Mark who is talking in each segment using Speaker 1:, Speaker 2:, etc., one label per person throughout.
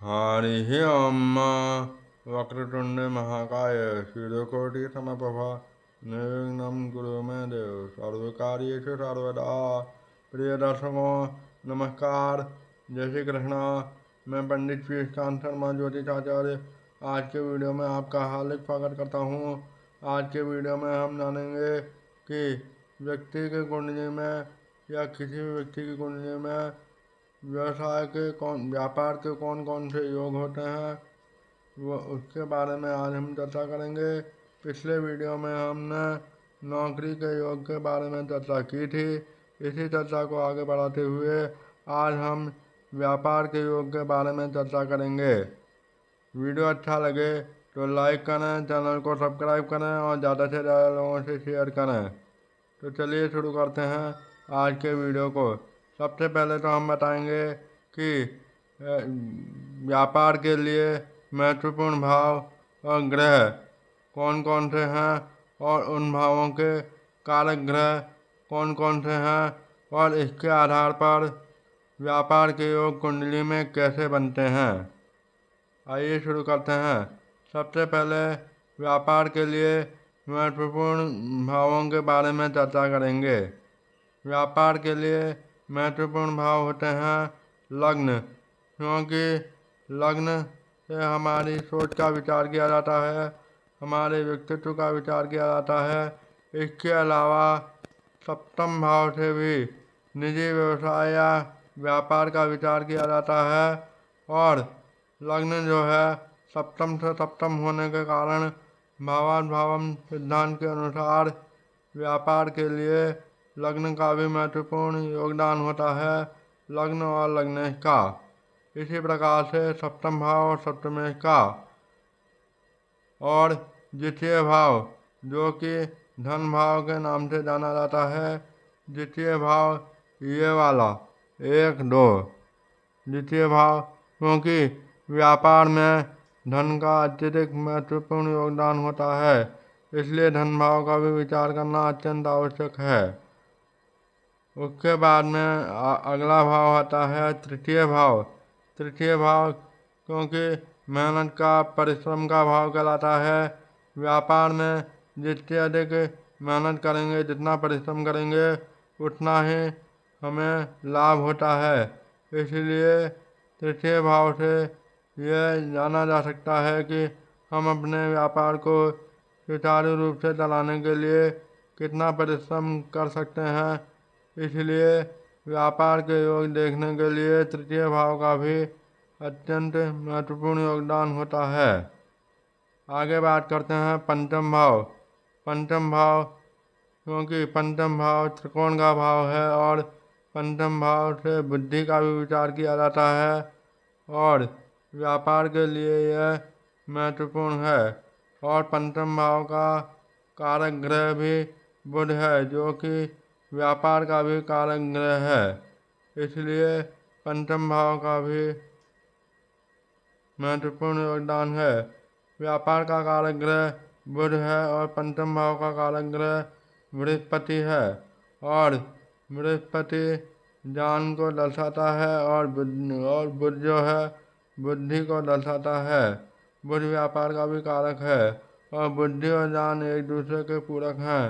Speaker 1: हरिः ओं वक्रतुण्ड महाकाय सूर्यकोटि समप्रभा निर्विघ्नं कुरु मे देव सर्वकार्येषु सर्वदा। प्रिय दर्शकों नमस्कार, जय श्री कृष्णा। मैं पंडित श्रीकांत शर्मा ज्योतिषाचार्य आज के वीडियो में आपका हार्दिक स्वागत करता हूँ। आज के वीडियो में हम जानेंगे कि व्यक्ति के कुंडली में या किसी भी व्यक्ति की कुंडली में व्यापार के कौन कौन से योग होते हैं वो उसके बारे में आज हम चर्चा करेंगे। पिछले वीडियो में हमने नौकरी के योग के बारे में चर्चा की थी। इसी चर्चा को आगे बढ़ाते हुए आज हम व्यापार के योग के बारे में चर्चा करेंगे। वीडियो अच्छा लगे तो लाइक करें, चैनल को सब्सक्राइब करें और ज़्यादा से ज़्यादा लोगों से शेयर करें। तो चलिए शुरू करते हैं आज के वीडियो को। सबसे पहले तो हम बताएंगे कि व्यापार के लिए महत्वपूर्ण भाव और ग्रह कौन कौन से हैं और उन भावों के कारक ग्रह कौन कौन से हैं और इसके आधार पर व्यापार के योग कुंडली में कैसे बनते हैं। आइए शुरू करते हैं। सबसे पहले व्यापार के लिए महत्वपूर्ण भावों के बारे में चर्चा करेंगे। व्यापार के लिए महत्वपूर्ण भाव होते हैं लग्न, क्योंकि लग्न से हमारी सोच का विचार किया जाता है, हमारे व्यक्तित्व का विचार किया जाता है। इसके अलावा सप्तम भाव से भी निजी व्यवसाय या व्यापार का विचार किया जाता है और लग्न जो है सप्तम से सप्तम होने के कारण भावाभावम सिद्धांत के अनुसार व्यापार के लिए लग्न का भी महत्वपूर्ण योगदान होता है, लग्न और लग्नेश का। इसी प्रकार से सप्तम भाव और सप्तमेश का और द्वितीय भाव जो कि धन भाव के नाम से जाना जाता है, द्वितीय भाव ये वाला 1-2 द्वितीय भाव, क्योंकि व्यापार में धन का अत्यधिक महत्वपूर्ण योगदान होता है, इसलिए धन भाव का भी विचार करना अत्यंत आवश्यक है। उसके बाद में अगला भाव आता है तृतीय भाव। तृतीय भाव क्योंकि मेहनत का परिश्रम का भाव कहलाता है। व्यापार में जितनी अधिक मेहनत करेंगे, जितना परिश्रम करेंगे, उतना ही हमें लाभ होता है। इसलिए तृतीय भाव से यह जाना जा सकता है कि हम अपने व्यापार को सुचारू रूप से चलाने के लिए कितना परिश्रम कर सकते हैं। इसलिए व्यापार के योग देखने के लिए तृतीय भाव का भी अत्यंत महत्वपूर्ण योगदान होता है। आगे बात करते हैं पंचम भाव। पंचम भाव क्योंकि पंचम भाव त्रिकोण का भाव है और पंचम भाव से बुद्धि का भी विचार किया जाता है और व्यापार के लिए यह महत्वपूर्ण है। और पंचम भाव का कारक ग्रह भी बुध है, जो कि व्यापार का भी कारक ग्रह है। इसलिए पंचम भाव का भी महत्वपूर्ण योगदान है। व्यापार का कारक ग्रह बुध है और पंचम भाव का कारक ग्रह बृहस्पति है और बृहस्पति ज्ञान को दर्शाता है और बुध जो है बुद्धि को दर्शाता है। बुध व्यापार का भी कारक है और बुद्धि और ज्ञान एक दूसरे के पूरक हैं।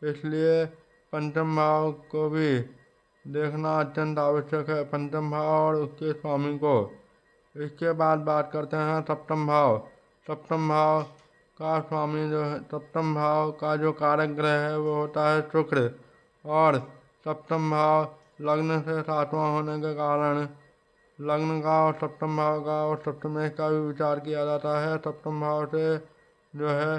Speaker 1: इसलिए पंचम भाव को भी देखना अत्यंत आवश्यक है, पंचम भाव और उसके स्वामी को। इसके बाद बात करते हैं सप्तम भाव। सप्तम भाव का स्वामी जो है, सप्तम भाव का जो कारक ग्रह है वो होता है शुक्र और सप्तम भाव लग्न से सातवां होने के कारण लग्न का और सप्तम भाव का और सप्तमेश का भी विचार किया जाता है। सप्तम भाव से जो है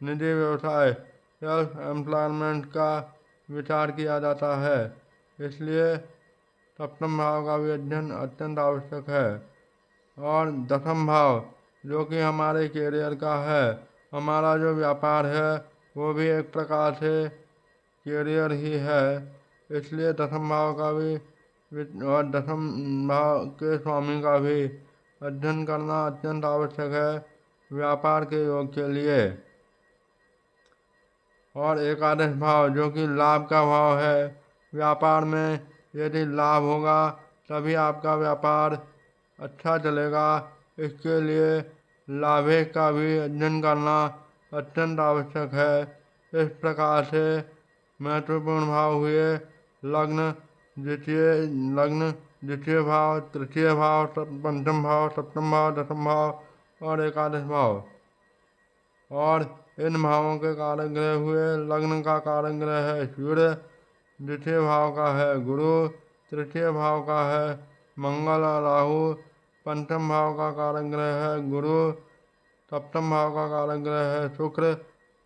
Speaker 1: निजी व्यवसाय सेल्फ एम्प्लॉयमेंट का विचार किया जाता है। इसलिए सप्तम भाव का भी अध्ययन अत्यंत आवश्यक है। और दसम भाव जो कि हमारे कैरियर का है, हमारा जो व्यापार है वो भी एक प्रकार से कैरियर ही है। इसलिए दसम भाव का भी और दसम भाव के स्वामी का भी अध्ययन करना अत्यंत आवश्यक है व्यापार के योग के लिए। और एकादश भाव जो कि लाभ का भाव है, व्यापार में यदि लाभ होगा तभी आपका व्यापार अच्छा चलेगा। इसके लिए लाभे का भी अध्ययन करना अत्यंत आवश्यक है। इस प्रकार से महत्वपूर्ण भाव हुए लग्न, द्वितीय लग्न, द्वितीय भाव, तृतीय भाव, पंचम भाव, सप्तम भाव, दसम भाव और एकादश भाव। और इन भावों के कारक ग्रह हुए। लग्न का कारक ग्रह है सूर्य, द्वितीय भाव का है गुरु, तृतीय भाव का है मंगल और राहु, पंचम भाव का कारक ग्रह है गुरु, सप्तम भाव का कारक ग्रह है शुक्र,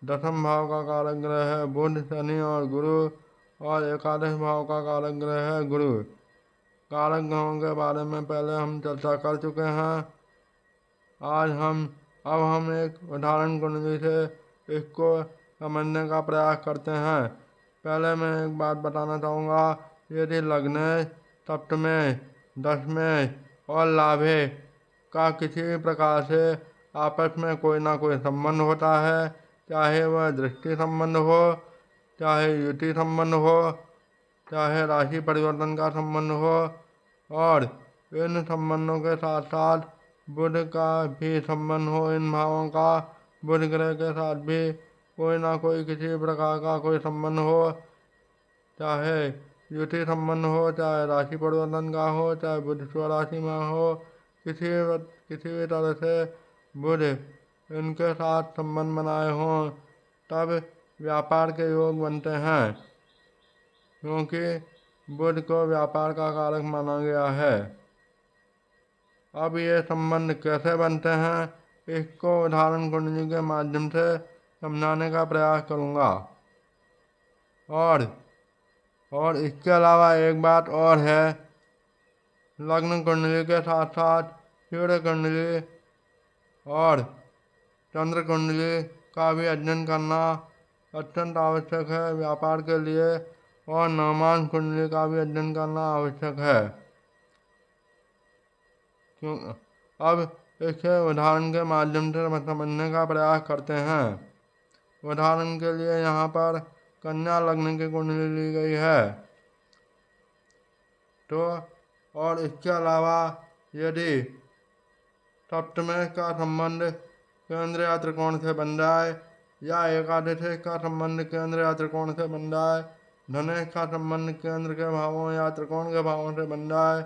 Speaker 1: दसम भाव का कारक ग्रह है बुध, शनि और गुरु और एकादश भाव का कारक ग्रह है गुरु। कारक ग्रहों के बारे में पहले हम चर्चा कर चुके हैं। अब हम एक उदाहरण कुंडली से इसको समझने का प्रयास करते हैं। पहले मैं एक बात बताना चाहूँगा। यदि लग्न, सप्तमे, दसवें और लाभे का किसी भी प्रकार से आपस में कोई ना कोई संबंध होता है, चाहे वह दृष्टि संबंध हो, चाहे युति संबंध हो, चाहे राशि परिवर्तन का संबंध हो, और इन संबंधों के साथ साथ बुध का भी संबंध हो, इन भावों का बुध ग्रह के साथ भी कोई ना कोई किसी प्रकार का कोई संबंध हो, चाहे युति संबंध हो, चाहे राशि परिवर्तन का हो, चाहे बुध स्वराशि में हो, किसी भी तरह से बुध इनके साथ संबंध बनाए हों, तब व्यापार के योग बनते हैं, क्योंकि बुध को व्यापार का कारक माना गया है। अब ये संबंध कैसे बनते हैं, इसको उदाहरण कुंडली के माध्यम से समझाने का प्रयास करूँगा। और इसके अलावा एक बात और है, लग्न कुंडली के साथ साथ सूर्य कुंडली और चंद्र कुंडली का भी अध्ययन करना अत्यंत आवश्यक है व्यापार के लिए, और नवमान कुंडली का भी अध्ययन करना आवश्यक है। क्यों अब इसे उदाहरण के माध्यम से समझने का प्रयास करते हैं। उदाहरण के लिए यहाँ पर कन्या लग्न की कुंडली ली गई है। तो और इसके अलावा यदि सप्तमे का संबंध केंद्र या त्रिकोण से बन जाए, या एकादश का संबंध केंद्र या त्रिकोण से बन जाए, धनेश का संबंध केंद्र के भावों या त्रिकोण के भावों से बन जाए,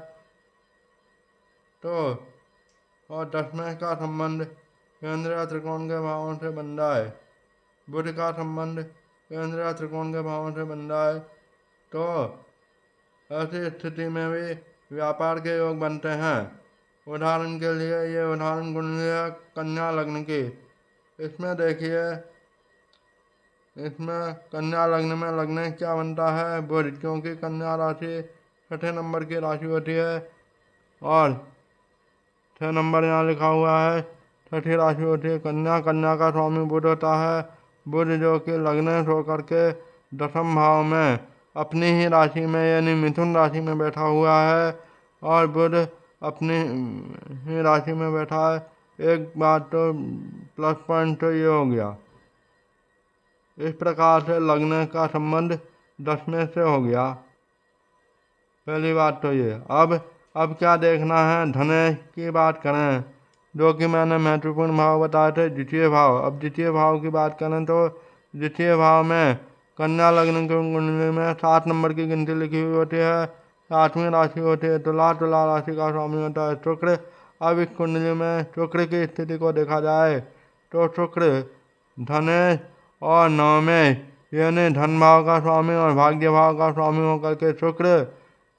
Speaker 1: तो और दसवें का संबंध केंद्र या त्रिकोण के भावों से बन जाए, बुध का संबंध केंद्र या त्रिकोण के भावों से बन जाए, तो ऐसी स्थिति में भी व्यापार के योग बनते हैं। उदाहरण के लिए ये उदाहरण कुंडली है कन्या लग्न की। इसमें देखिए, इसमें कन्या लग्न में लग्न क्या बनता है बुध, क्योंकि कन्या राशि छठे नंबर की राशि होती है और 6 नंबर यहाँ लिखा हुआ है, छठी राशि होती है कन्या। कन्या का स्वामी बुध होता है। बुध जो कि लग्न होकर के दसम भाव में अपनी ही राशि में यानी मिथुन राशि में बैठा हुआ है, और बुध अपनी ही राशि में बैठा है। एक बात तो प्लस पॉइंट तो ये हो गया। इस प्रकार से लग्न का संबंध दसवें से हो गया, पहली बात तो ये। अब क्या देखना है, धनेश की बात करें, जो कि मैंने महत्वपूर्ण भाव बताए थे द्वितीय भाव। अब द्वितीय भाव की बात करें तो द्वितीय भाव में कन्या लग्न की कुंडली में 7 नंबर की गिनती लिखी हुई होती है। 7वीं राशि होती है तुला। तुला राशि का स्वामी होता है शुक्र। अब इस कुंडली में शुक्र की स्थिति को देखा जाए तो शुक्र धनेश और नवमेश यानी धन भाव का स्वामी और भाग्य भाव का स्वामी होकर के शुक्र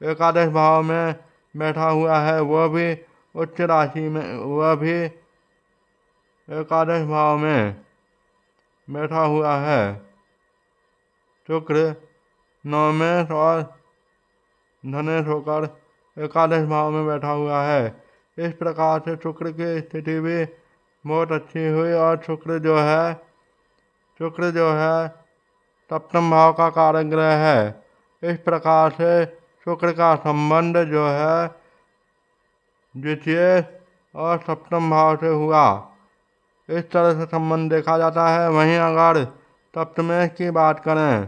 Speaker 1: एकादश भाव में बैठा हुआ है, वह भी उच्च राशि में, वह भी एकादश भाव में बैठा हुआ है। शुक्र नवमेश और धनेश होकर एकादश भाव में बैठा हुआ है। इस प्रकार से शुक्र की स्थिति भी बहुत अच्छी हुई, और शुक्र जो है सप्तम भाव का कारक ग्रह है। इस प्रकार से शुक्र का संबंध जो है द्वितीय और सप्तम भाव से हुआ। इस तरह से संबंध देखा जाता है। वहीं अगर सप्तमेश की बात करें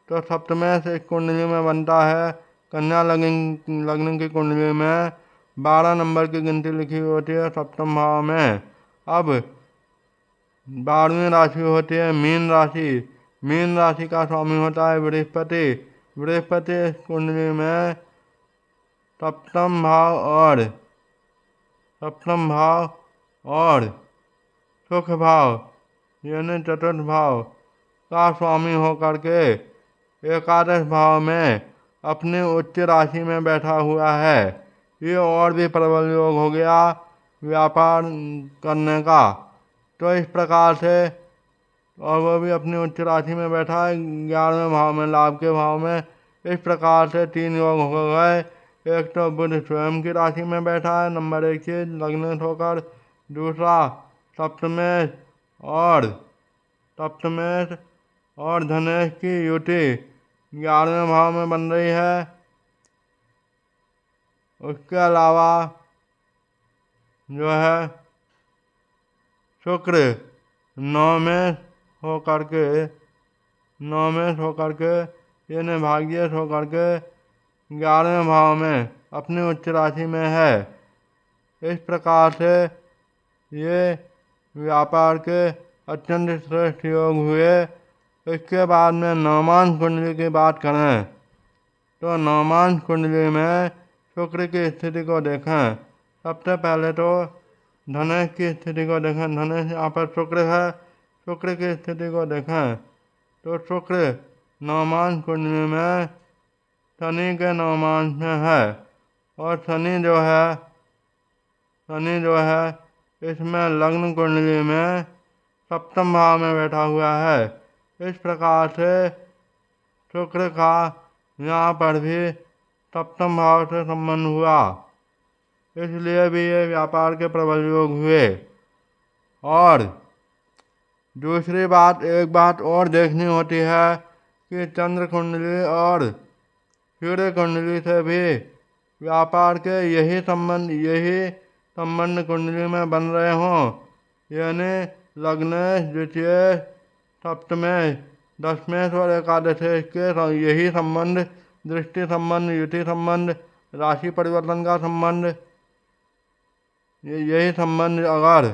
Speaker 1: तो सप्तमेश इस कुंडली में बनता है कन्या लग्न की कुंडली में 12 नंबर की गिनती लिखी होती है सप्तम भाव में। अब 12वीं राशि होती है मीन राशि। मीन राशि का स्वामी होता है बृहस्पति। बृहस्पति इस कुंडली में सप्तम भाव और सुख भाव यानी चतुर्थ भाव का स्वामी होकर के एकादश भाव में अपनी उच्च राशि में बैठा हुआ है। ये और भी प्रबल योग हो गया व्यापार करने का। तो इस प्रकार से और वो भी अपनी उच्च राशि में बैठा है 11वें भाव में, लाभ के भाव में। इस प्रकार से 3 योग हो गए। एक तो बुध स्वयं की राशि में बैठा है नंबर 1 से लग्न होकर, दूसरा सप्तमेश और धनेश की युति 11वें भाव में बन रही है। उसके अलावा जो है शुक्र नवमेश होकर के यानी भाग्येश होकर के 11वें भाव में अपनी उच्च राशि में है। इस प्रकार से ये व्यापार के अत्यंत श्रेष्ठ योग हुए। इसके बाद में नवमांश कुंडली की बात करें तो नवमांश कुंडली में शुक्र की स्थिति को देखें। सबसे पहले तो धनेश की स्थिति को देखें। धनेश यहाँ पर शुक्र है। शुक्र की स्थिति को देखें तो शुक्र नवमांश कुंडली में शनि के नवमांश में है और शनि जो है इसमें लग्न कुंडली में सप्तम भाव में बैठा हुआ है। इस प्रकार से शुक्र का यहाँ पर भी सप्तम भाव से संबंध हुआ, इसलिए भी ये व्यापार के प्रबल योग हुए। और दूसरी बात, एक बात और देखनी होती है कि चंद्र कुंडली और सूर्य कुंडली से भी व्यापार के यही संबंध कुंडली में बन रहे हों, यानी लग्नेश, द्वितीयेश, सप्तमेश, दशमेश और एकादशेश के यही संबंध, दृष्टि संबंध, युति संबंध, राशि परिवर्तन का संबंध, यही संबंध अगर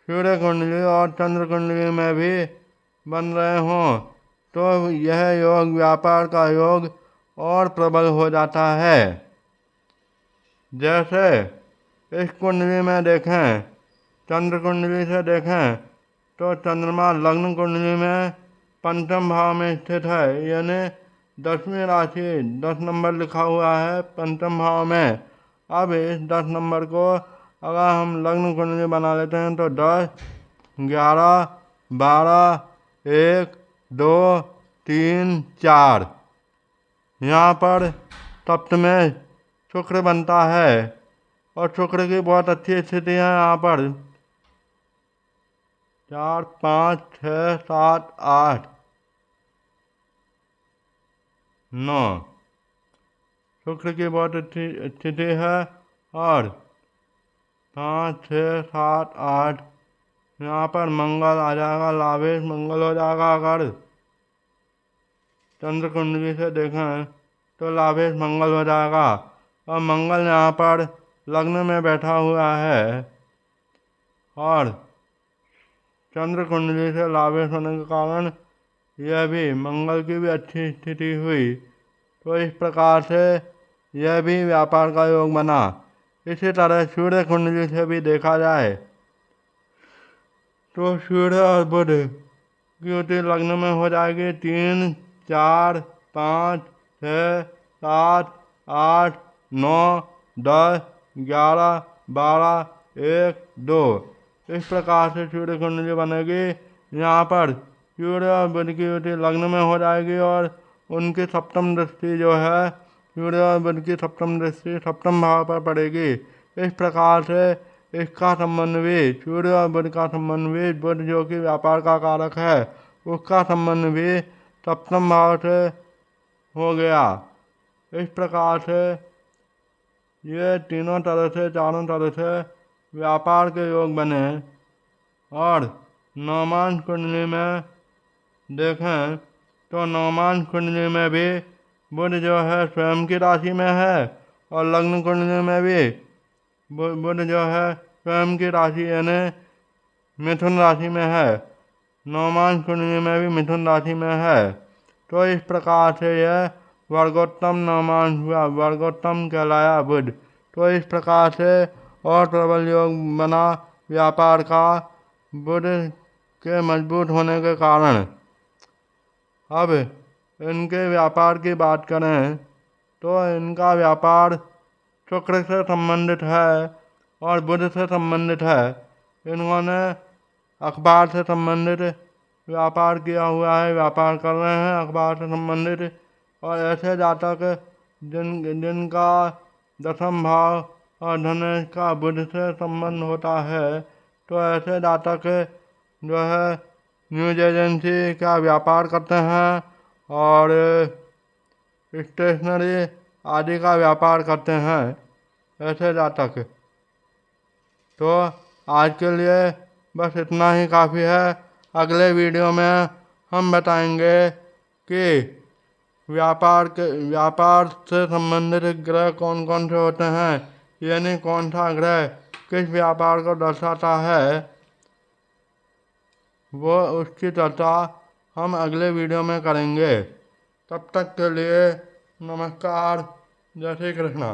Speaker 1: सूर्य कुंडली और चंद्र कुंडली में भी बन रहे हों तो यह योग, व्यापार का योग और प्रबल हो जाता है। जैसे इस कुंडली में देखें, चंद्र कुंडली से देखें तो चंद्रमा लग्न कुंडली में पंचम भाव में स्थित है, यानी 10वीं राशि 10 नंबर लिखा हुआ है पंचम भाव में। अब इस 10 नंबर को अगर हम लग्न कुंडली बना लेते हैं तो 10, 11, 12, 1, 2, 3, 4 यहाँ पर सप्तमेश शुक्र बनता है और शुक्र की बहुत अच्छी स्थिति है यहाँ पर 4, 5, 6, 7, 8, 9 शुक्र की बहुत अच्छी स्थिति है। और 5, 6, 7, 8 यहाँ पर मंगल आ जाएगा, लाभेश मंगल हो जाएगा। अगर चंद्र कुंडली से देखें तो लाभेश मंगल हो जाएगा और मंगल यहाँ पर लग्न में बैठा हुआ है और चंद्र कुंडली से लाभेश होने के कारण यह भी मंगल की भी अच्छी स्थिति हुई। तो इस प्रकार से यह भी व्यापार का योग बना। इसी तरह सूर्य कुंडली से भी देखा जाए तो सूर्य और बुध की युति लग्न में हो जाएगी 3, 4, 5, 6, 7, 8, 9, 10, 11, 12, 1, 2 इस प्रकार से सूर्य कुंडली बनेगी। यहाँ पर सूर्य और बुध की युति लग्न में हो जाएगी और उनकी सप्तम दृष्टि जो है सूर्य और बुध की सप्तम दृष्टि सप्तम भाव पर पड़ेगी। इस प्रकार से इसका संबंध भी, सूर्य और बुध का संबंध भी, बुध जो कि व्यापार का कारक है उसका संबंध भी सप्तम भाव से हो गया। इस प्रकार से ये तीनों तरह से, चारों तरह से व्यापार के योग बने। और नवमांश कुंडली में देखें तो नवमांश कुंडली में भी बुध जो है स्वयं की राशि में है और लग्न कुंडली में भी बुध जो है स्वयं की राशि यानी मिथुन राशि में है, नवमांश कुंडली में भी मिथुन राशि में है। तो इस प्रकार से यह वर्गोत्तम नवमांश हुआ, वर्गोत्तम कहलाया बुध। तो इस प्रकार से और प्रबल योग बना व्यापार का बुध के मजबूत होने के कारण। अब इनके व्यापार की बात करें तो इनका व्यापार शुक्र से संबंधित है और बुध से संबंधित है। इन्होंने अखबार से संबंधित व्यापार किया हुआ है, व्यापार कर रहे हैं अखबार से संबंधित। और ऐसे जातक जिनका दसम भाव और धनेश का बुध से संबंध होता है, तो ऐसे जातक जो है न्यूज एजेंसी का व्यापार करते हैं और स्टेशनरी आदि का व्यापार करते हैं ऐसे जातक। तो आज के लिए बस इतना ही काफ़ी है। अगले वीडियो में हम बताएंगे कि व्यापार से संबंधित ग्रह कौन कौन से होते हैं, यानी कौन सा ग्रह किस व्यापार को दर्शाता है, वो उसकी चर्चा हम अगले वीडियो में करेंगे। तब तक के लिए नमस्कार, जय श्री कृष्णा।